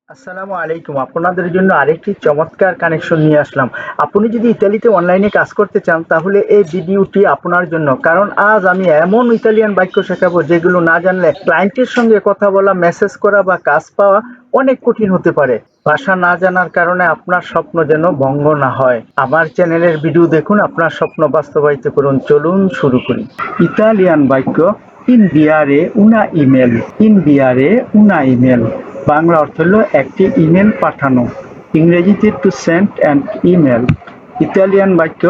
আসসালামু আলাইকুম। আপনাদের জন্য আরেকটি চমৎকার কানেকশন নিয়ে আসলাম। আপনি যদি ইতালিতে অনলাইনে কাজ করতে চান তাহলে এই ভিডিওটি আপনার জন্য। কারণ আজ আমি এমন ইতালিয়ান বাক্য শেখাবো যেগুলো না জানলে ক্লায়েন্টের সঙ্গে কথা বলা, মেসেজ করা বা কাজ পাওয়া অনেক কঠিন হতে পারে। ভাষা না জানার কারণে আপনার স্বপ্ন যেন ভঙ্গ না হয়। আমার চ্যানেলের ভিডিও দেখুন, আপনার স্বপ্ন বাস্তবায়িত করুন। চলুন শুরু করি। ইতালিয়ান বাক্য ইনভিয়ারে উনা ইমেল। ইনভিয়ারে উনা ইমেল বাংলা অর্থ হলো একটি ইমেল পাঠানো। ইংরেজিতে to send an email. Italian বাক্য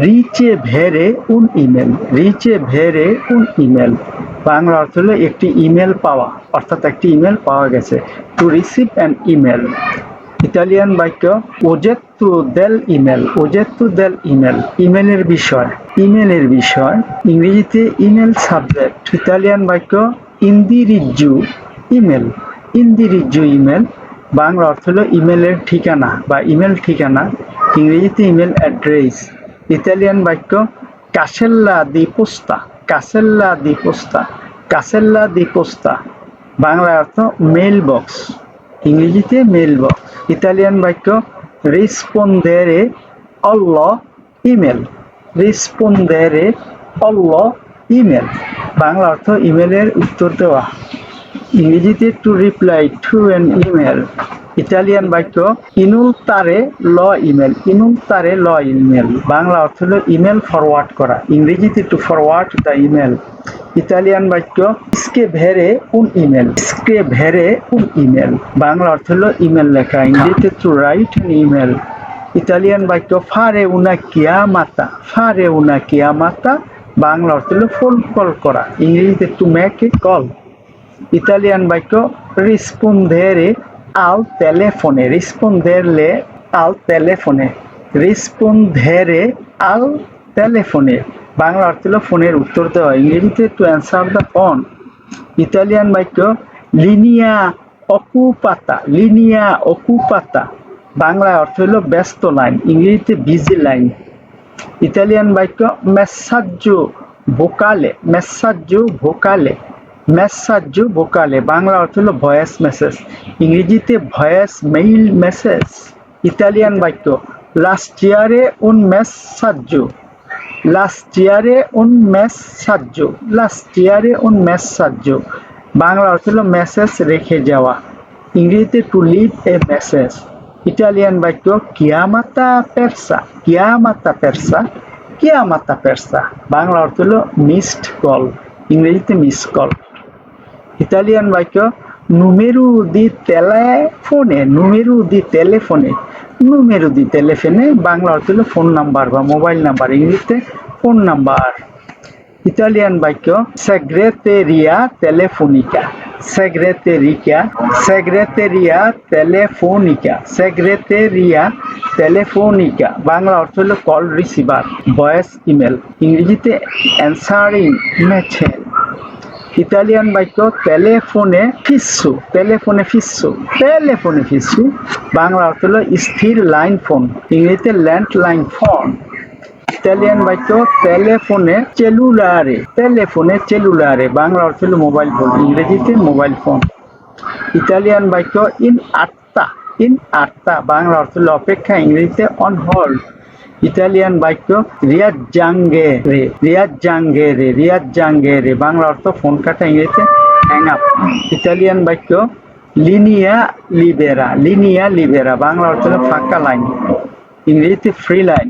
রিচে ভেরে উন ইমেল। রিচে ভেরে উন ইমেল বাংলা অর্থ হলো একটি ইমেল পাওয়া, অর্থাৎ একটি ইমেল পাওয়া গেছে। To receive an email. Italian বাক্য ওজেত্তু দেল ইমেল। ওজেত্তু দেল ইমেল ইমেলের বিষয়। ইমেলের বিষয় ইংরেজিতে ইমেল সাবজেক্ট। ইতালিয়ান বাক্য ইন্দিরিজ্জু ইমেল। ইন্দিরিজ্জু ইমেল বাংলা অর্থ হলো ইমেলের ঠিকানা বা ইমেল ঠিকানা। ইংরেজিতে ইমেল অ্যাড্রেস। ইতালিয়ান বাক্য কাসেল্লা দি পোস্তা। কাসেল্লা দি পোস্তা। কাসেল্লা দি পোস্তা বাংলা অর্থ মেইল বক্স। ইংরেজিতে মেইল বক্স। ইতালিয়ান বাক্য রিসপন্দেরে অল্লো ইমেল। রিসপন্দেরে অল্লো ইমেল বাংলা অর্থ ইমেলের উত্তর দেওয়া। ইংরেজিতে to reply to an email. Italian বাক্য ইনুলতারে ল ইমেল। ইনুলতারে ল ইমেল বাংলা অর্থ হলো ইমেল ফরওয়ার্ড করা। ইংরেজিতে to forward the email. Italian বাক্য স্কে ভেরে উন ইমেল। স্কে ভেরে উন ইমেল বাংলা অর্থ হলো ইমেল লেখা। ইংরেজিতে to write an email. Italian বাক্য ফারে উনা কিয়ামাতা। ফারে উনা কিয়ামাতা বাংলা অর্থ হলো ফোন কল করা। ইংরেজিতে to make a call. Italian বাক্য রিসপন্দেরে আল টেলেফোনে। রিসপন্দেরলে আল টেলেফোনে। রিসপন্দেরে আল টেলেফোনে বাংলা অর্থ হলো ফোনের উত্তর দেওয়া। ইংরেজিতে to answer the phone. Italian বাক্য লিনিয়া অকুপাতা। লিনিয়া অকুপাতা বাংলা অর্থ হলো ব্যস্ত লাইন। ইংরেজিতে বিজি লাইন। ইতালিয়ান বাক্য মেসাজ্জো ভোকালে। মেসাজ্জো ভোকালে। মেসাজ্জো ভোকালে বাংলা অর্থ হলো ভয়েস মেসেজ। ইংরেজিতে ভয়েস মেইল মেসেজ। ইতালিয়ান বাক্য লাস্টিয়ারে উন মেসাজ্জো। লাস্টিয়ারে উন মেসাজ্জো। লাস্টিয়ারে উন মেসাজ্জো বাংলা অর্থ হলো মেসেজ রেখে যাওয়া। ইংরেজিতে to leave a message. Italian বাক্য কিয়ামাতা পেরসা। কিয়ামাতা পেরসা। কিয়ামাতা পেরসা বাংলা অর্থ হলো মিসড কল। ইংরেজিতে মিস কল। ইতালিয়ান বাক্য নুমেরু দি টেলিফোনে। নুমেরু দি টেলিফোনে। নুমেরু দি টেলিফোনে বাংলা অর্থ হলো ফোন নাম্বার বা মোবাইল নাম্বার। ইংরেজিতে ফোন নাম্বার। ইতালিয়ান বাক্য সেগ্রেতেরিয়া টেলিফোনিকা। সেগ্রেতেরিকা। সেগ্রেতেরিয়া টেলিফোনিকা। সেগ্রেতেরিয়া টেলিফোনিকা বাংলা অর্থ হলো কল রিসিভার, ভয়েস ইমেল। ইংরেজিতে অ্যান্সারিং মেসেজ। ইতালিয়ান বাক্য টেলিফোনে ফিসু। টেলিফোনে ফিসু। টেলিফোনে ফিসু বাংলা অর্থ হলো স্থির লাইন ফোন। ইংরেজিতে ল্যান্ডলাইন ফোন। ইতালিয়ান বাক্য টেলিফোনে চেলুলারে। টেলিফোনে চেলুলারে বাংলা অর্থ হলো মোবাইল ফোন। ইংরেজিতে মোবাইল ফোন। ইতালিয়ান বাক্য ইন আত্মা। ইন আত্মা বাংলা অর্থ হলো অপেক্ষা। ইংরেজিতে অন হোল্ড। ইতালিয়ান বাক্য রিয়াজ্জাঙ্গে রে। রিয়াজ্জাঙ্গে রে। রিয়াজ্জাঙ্গে রে বাংলা অর্থ ফোন কাটা। ইংরেজিতে হ্যাং আপ। ইতালিয়ান বাক্য লিনিয়া লিবেরা। লিনিয়া লিবেরা বাংলা অর্থ হলো ফাঁকা লাইন। ইংরেজিতে ফ্রি লাইন।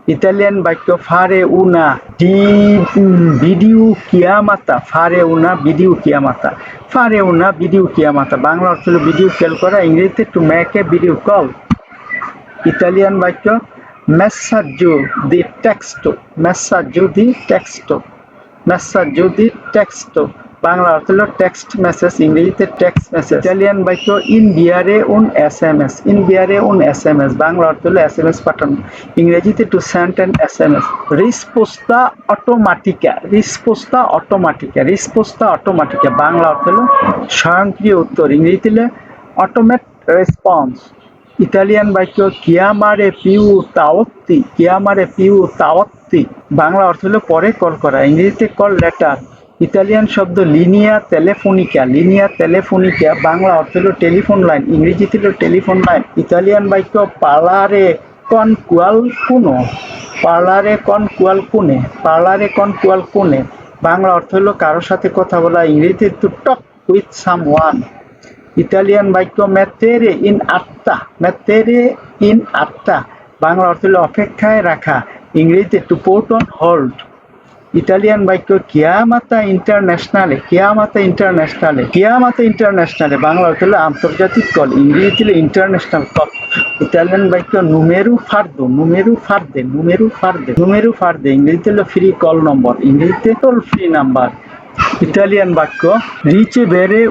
ইতালিয়ান বাক্য ফারে উনা ডি ভিডিও কিয়ামাতা। ফারে উনা ভিডিও কিয়ামাতা। ফারে উনা ভিডিও কিয়ামাতা বাংলা অর্থ হলো ভিডিও কল করা। ইংরেজিতে to make a video call. Italian বাক্য মেসাজ্জো দি টেক্সটো। মেসাজ্জো দি টেক্সটো। মেসাজ্জো দি টেক্সটো বাংলা অর্থ হলো টেক্সট মেসেজ। ইংরেজিতে টেক্সট মেসেজ। ইতালিয়ান বাক্য ইনভিয়ারে উন এসএমএস। ইনভিয়ারে উন এসএমএস বাংলা অর্থ হলো এসএমএস পাঠানো। ইংরেজিতে টু সেন্ড অ্যান এসএমএস। রিসপোস্তা অটোমাটিকা। রিসপোস্তা অটোমাটিকা। রিসপোস্তা অটোমাটিকা বাংলা অর্থ হলো স্বয়ংক্রিয় উত্তর। ইংরেজিতে অটোমেট রেসপন্স। ইতালিয়ান বাক্য কিয়ামারে পিউ তাওত্তি। কিয়ামারে পিউ তাওত্তি বাংলা অর্থ হলো পরে কল করা। ইংরেজিতে কল লেটার। ইতালিয়ান শব্দ লিনিয়া টেলিফোনিকা বাংলা অর্থ হলো টেলিফোন লাইন, ইংরেজিতে হলো টেলিফোন লাইন। ইতালিয়ান বাক্য পার্লারে কন কুয়াল কুনে বাংলা অর্থ হলো কারোর সাথে কথা বলা, ইংরেজিতে to talk with someone. Italian বাক্য মেত্তেরে ইন আত্তা বাংলা অর্থ হলো অপেক্ষায় রাখা, ইংরেজিতে to put on hold. Italian বাক্য কিয়ামাতা ইন্টারন্যাশনালে বাংলা অর্থ হলো আন্তর্জাতিক কল, ইংরেজিতে হলো ইন্টারন্যাশনাল কল। ইতালিয়ান বাক্য নুমেরু ফার্দে ইংরেজিতে হলো ফ্রি কল নম্বর, ইংরেজিতে টোল ফ্রি নাম্বার। ইতালিয়ান বাক্য রিচেভেরে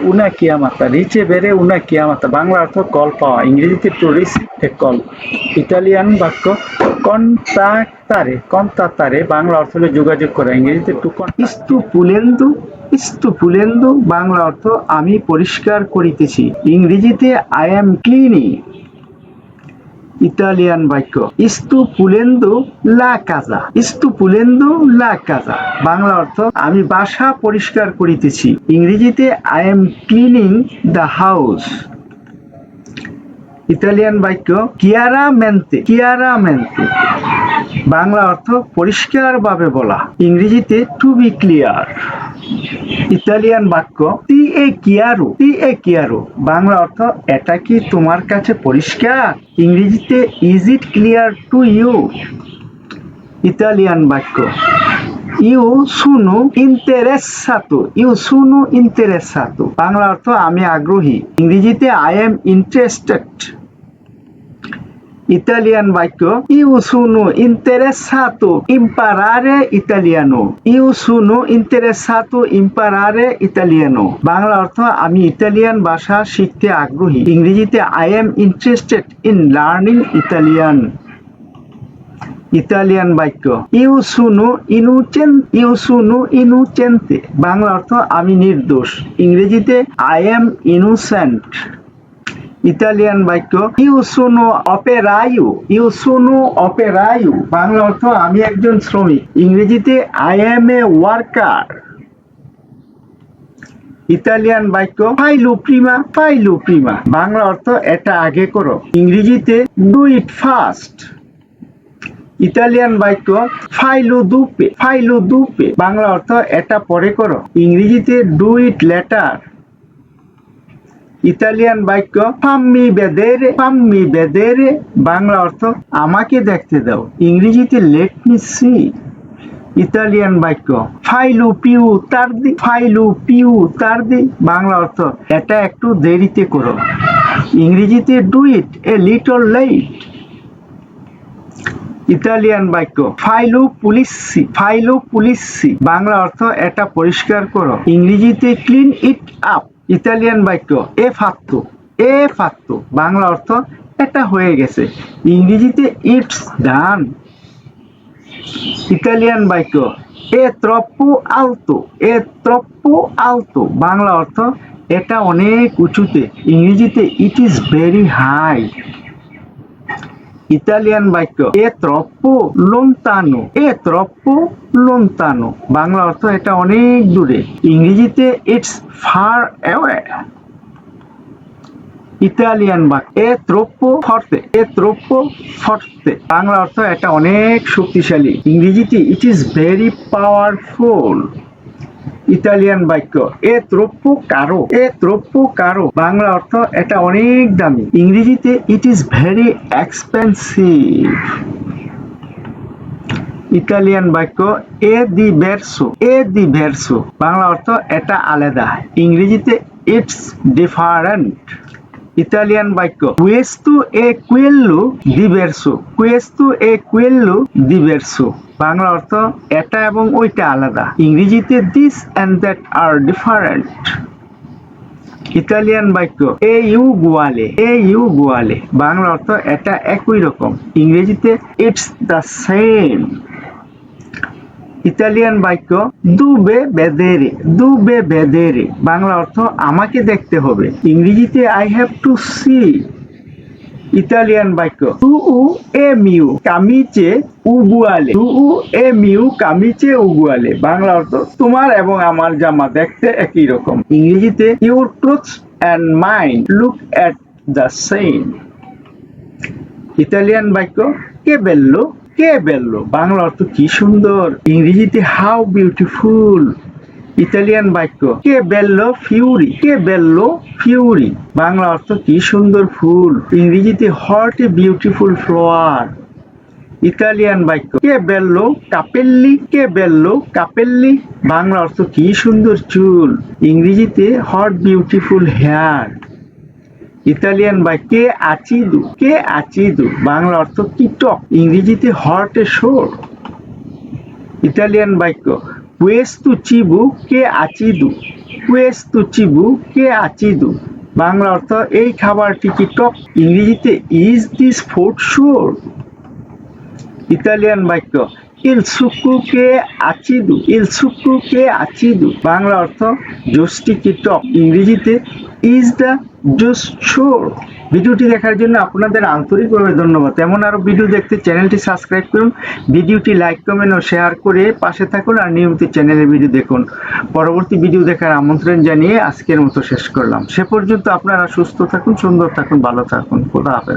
উনা কিয়ামাতা বাংলা অর্থ কল পাওয়া, ইংরেজিতে to receive a call. Italian বাক্য কন্তাত্তারে বাংলা অর্থ হলো যোগাযোগ করা, ইংরেজিতে টু কন্টাক্ট। ইস্তুপুলেন্দু বাংলা অর্থ আমি পরিষ্কার করিতেছি, ইংরেজিতে আই এম ক্লিনিং। ইতালিয়ান বাক্য ইস্তুপুলেন্দু লা কাজা বাংলা অর্থ আমি বাসা পরিষ্কার করিতেছি, ইংরেজিতে I am cleaning the house. Italian বাক্য চিয়ারামেন্তে বাংলা অর্থ পরিষ্কারভাবে বলা, ইংরেজিতে টু বি ক্লিয়ার। ইতালিয়ান বাক্য তি এ কিয়ারো বাংলা অর্থ এটা কি তোমার কাছে পরিষ্কার, ইংরেজিতে is it clear to you. Italian বাক্য ইউ সুনো ইন্তেরেসাতো বাংলা অর্থ আমি আগ্রহী, ইংরেজিতে আই এম ইন্টারেস্টেড। ইতালিয়ান বাক্য ইউ সুনো ইন্তেরেসাতো ইম্পারারে ইতালিয়ানো বাংলা অর্থ আমি ইতালিয়ান ভাষা শিখতে আগ্রহী, ইংরেজিতে I am interested in learning Italian. Italian বাক্য ইউ সুনো ইনুচেন্তে বাংলা অর্থ আমি নির্দোষ, ইংরেজিতে আই এম ইনোসেন্ট। ইতালিয়ান বাক্য ইউ সুনো অপেরায়ু বাংলা অর্থ আমি একজন শ্রমিক, ইংরেজিতে I am A worker. Italian বাক্য ফাইলু প্রিমা বাংলা অর্থ এটা আগে করো, ইংরেজিতে ডু ইট ফার্স্ট। ইতালিয়ান বাক্য ফাইলু দুপে বাংলা অর্থ এটা পরে করো, ইংরেজিতে ডু ইট লেটার। ইতালিয়ান বাক্য ফাম্মি বেদেরে বাংলা অর্থ আমাকে দেখতে দাও, ইংরেজিতে লেট মি সি। ইতালিয়ান বাক্য ফাইলু পিউ তার্দি বাংলা অর্থ এটা একটু দেরিতে করো, ইংরেজিতে do it a little late. Italian বাক্য ফাইলু পুলিসি বাংলা অর্থ এটা পরিষ্কার করো, ইংরেজিতে ক্লিন ইট আপ। ইতালিয়ান বাক্য এ ফাত্তু বাংলা অর্থ এটা হয়ে গেছে, ইংরেজিতে ইটস ডান। ইতালিয়ান বাক্য এ ত্রপ্পো আলতো বাংলা অর্থ এটা অনেক উঁচুতে, ইংরেজিতে it is very high. Italian বাক্য এ ত্রপ্পো লোন্তানো বাংলা অর্থ এটা অনেক দূরে, ইংরেজিতে ইটস ফার অ্যাওয়ে। ইতালিয়ান বাক্য এ ত্রপ্পো ফর্তে বাংলা অর্থ এটা অনেক শক্তিশালী, ইংরেজিতে it is very powerful. Italian বাক্য এ ত্রপ্পো কারো বাংলা অর্থ এটা অনেক দামি, ইংরেজিতে it is very expensive. Italian বাক্য এ দি ভেরসো বাংলা অর্থ এটা আলাদা, ইংরেজিতে ইটস ডিফারেন্ট। ইতালিয়ান বাক্য কুয়েস্তো এ কুয়েল্লো ডিভেরসো বাংলা অর্থ এটা এবং ওইটা আলাদা, ইংরেজিতে this and that are different. Italian বাক্য এ ইউ গুয়ালে বাংলা অর্থ এটা একই রকম, ইংরেজিতে ইটস দ্য সেম। ইতালিয়ান বাক্য দুবে বেদেরে বাংলা অর্থ আমাকে দেখতে হবে, ইংরেজিতে I have to see. Italian বাক্য টু এমিউ কামিচে উগুয়ালে, টু এমিউ কামিচে উগুয়ালে, বাংলা অর্থ তোমার এবং আমার জামা দেখতে একই রকম। ইংরেজিতে your clothes and mind look at the same. Italian বাক্য কে বেল্লো, কে বেল্লো, বাংলা অর্থ কি সুন্দর। ইংরেজিতে হাউ বিউটিফুল। ইতালিয়ান বাক্য কে বেল্লো ফিউরি, কে বেল্লো ফিউরি, বাংলা অর্থ কি সুন্দর ফুল। ইংরেজিতে what a beautiful flower. Italian বাক্য কে বেল্লো কাপেল্লি, কে বেল্লো কাপেল্লি, বাংলা অর্থ কি সুন্দর চুল। ইংরেজিতে হোয়াট বিউটিফুল হেয়ার। ইতালিয়ান বাক্য কে আচিদু, কে আচিদু, বাংলা অর্থ কীটক। ইংরেজিতে হোয়াট এ শোর। ইতালিয়ান বাক্য কুয়েস্তু চিবু কে আচিদু, কুয়েস্তু চিবু কে আচিদু, বাংলা অর্থ এই খাবারটি কি টক। ইংরেজিতে ইজ দিস ফুড শোর। ইতালিয়ান বাক্য ইল সুকু কে আচিদু, ইল সুকু কে আচিদু, বাংলা অর্থ জুসটি কি টক। ইংরেজিতে ইজ দ্য জুস শোর। ভিডিওটি দেখার জন্য আপনাদের আন্তরিকভাবে ধন্যবাদ। এমন আরো ভিডিও দেখতে চ্যানেলটি সাবস্ক্রাইব করুন, ভিডিওটি লাইক কমেন্ট ও শেয়ার করে পাশে থাকুন আর নিয়মিত চ্যানেলের ভিডিও দেখুন। পরবর্তী ভিডিও দেখার আমন্ত্রণ জানিয়ে আজকের মতো শেষ করলাম। সে পর্যন্ত আপনারা সুস্থ থাকুন, সুন্দর থাকুন, ভালো থাকুন। খোদা হাফেজ।